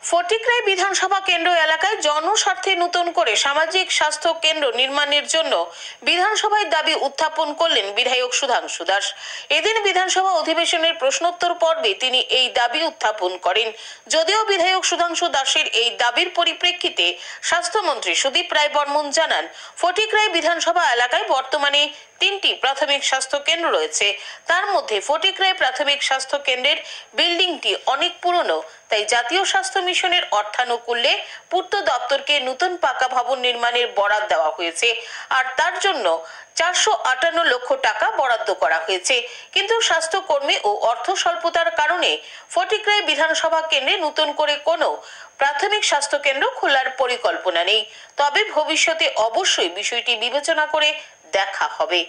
ফটিকরাই বিধানসভা কেন্দ্র এলাকায় জনস্বার্থে নতুন করে সামাজিক স্বাস্থ্য কেন্দ্র নির্মাণের জন্য বিধানসভায় দাবি উত্থাপন করলেন বিধায়ক সুধাংশু দাস। এদিন বিধানসভা অধিবেশনের প্রশ্নোত্তর পর্বে তিনি এই দাবি উত্থাপন করেন। যদিও বিধায়ক সুধাংশু দাসের এই দাবির পরিপ্রেক্ষিতে স্বাস্থ্যমন্ত্রী সুদীপ রায় বর্মন জানান, ফটিকরাই বিধানসভা এলাকায় বর্তমানে 3টি প্রাথমিক স্বাস্থ্য কেন্দ্র রয়েছে। তার মধ্যে ফটিকরাই প্রাথমিক স্বাস্থ্য কেন্দ্রের বিল্ডিংটি অনেক পুরনো, তাই জাতীয় স্বাস্থ্য মিশনের অর্থানুকূল্যে পূর্ত দপ্তরকে নতুন পাকা ভবন নির্মাণের বরাদ দেওয়া হয়েছে, আর তার জন্য 458 লক্ষ টাকা বরাদ্দ করা হয়েছে। কিন্তু স্বাস্থ্যকর্মী ও অর্থ স্বল্পতার কারণে ফটিকরাই বিধানসভা কেন্দ্রে নতুন করে কোনো প্রাথমিক স্বাস্থ্য কেন্দ্র খোলার পরিকল্পনা নেই। তবে ভবিষ্যতে অবশ্যই বিষয়টি বিবেচনা করে দেখা হবে।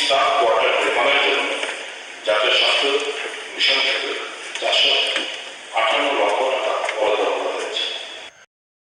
স্টাফ কোয়ার্টার নির্মাণের জন্য জাতীয় স্বাস্থ্য মিশন থেকে 458